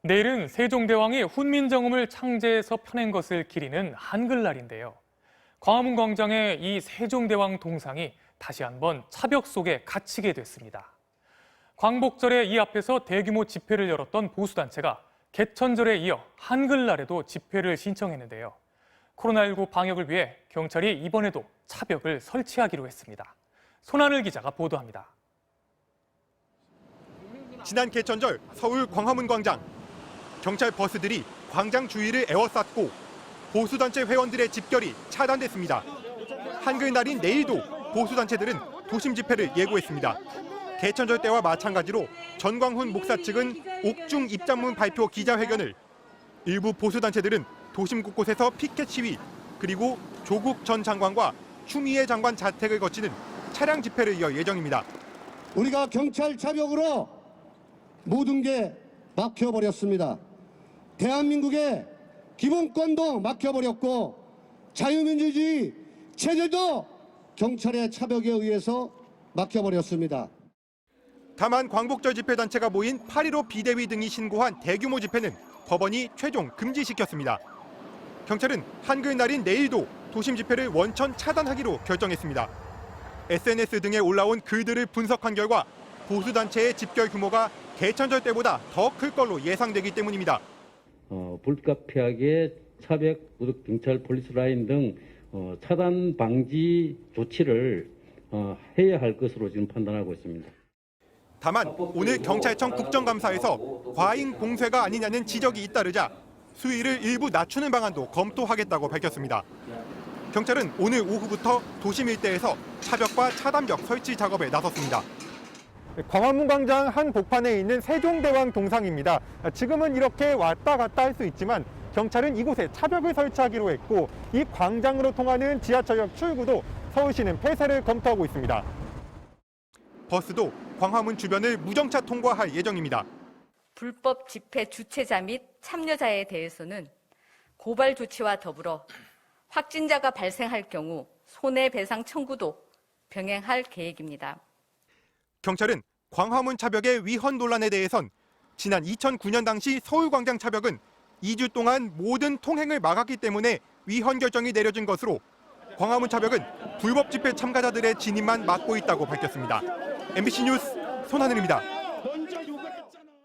내일은 세종대왕이 훈민정음을 창제해서 펴낸 것을 기리는 한글날인데요. 광화문 광장의 이 세종대왕 동상이 다시 한번 차벽 속에 갇히게 됐습니다. 광복절에 이 앞에서 대규모 집회를 열었던 보수단체가 개천절에 이어 한글날에도 집회를 신청했는데요. 코로나19 방역을 위해 경찰이 이번에도 차벽을 설치하기로 했습니다. 손하늘 기자가 보도합니다. 지난 개천절 서울 광화문 광장. 경찰 버스들이 광장 주위를 에워쌌고 보수단체 회원들의 집결이 차단됐습니다. 한글날인 내일도 보수단체들은 도심 집회를 예고했습니다. 개천절 때와 마찬가지로 전광훈 목사 측은 옥중 입장문 발표 기자회견을, 일부 보수단체들은 도심 곳곳에서 피켓 시위, 그리고 조국 전 장관과 추미애 장관 자택을 거치는 차량 집회를 이어 예정입니다. 우리가 경찰 차벽으로 모든 게 막혀버렸습니다. 대한민국의 기본권도 막혀버렸고 자유민주주의 체제도 경찰의 차벽에 의해서 막혀버렸습니다. 다만 광복절 집회단체가 모인 8.15 비대위 등이 신고한 대규모 집회는 법원이 최종 금지시켰습니다. 경찰은 한글날인 내일도 도심 집회를 원천 차단하기로 결정했습니다. SNS 등에 올라온 글들을 분석한 결과 보수단체의 집결 규모가 개천절 때보다 더 클 걸로 예상되기 때문입니다. 불가피하게 차벽, 경찰, 폴리스 라인 등 차단 방지 조치를 해야 할 것으로 지금 판단하고 있습니다. 다만 오늘 경찰청 국정감사에서 과잉 공세가 아니냐는 지적이 잇따르자 수위를 일부 낮추는 방안도 검토하겠다고 밝혔습니다. 경찰은 오늘 오후부터 도심 일대에서 차벽과 차단벽 설치 작업에 나섰습니다. 광화문 광장 한 복판에 있는 세종대왕 동상입니다. 지금은 이렇게 왔다 갔다 할 수 있지만 경찰은 이곳에 차벽을 설치하기로 했고 이 광장으로 통하는 지하철역 출구도 서울시는 폐쇄를 검토하고 있습니다. 버스도 광화문 주변을 무정차 통과할 예정입니다. 불법 집회 주최자 및 참여자에 대해서는 고발 조치와 더불어 확진자가 발생할 경우 손해배상 청구도 병행할 계획입니다. 경찰은 광화문 차벽의 위헌 논란에 대해선 지난 2009년 당시 서울광장 차벽은 2주 동안 모든 통행을 막았기 때문에 위헌 결정이 내려진 것으로 광화문 차벽은 불법 집회 참가자들의 진입만 막고 있다고 밝혔습니다. MBC 뉴스 손하늘입니다.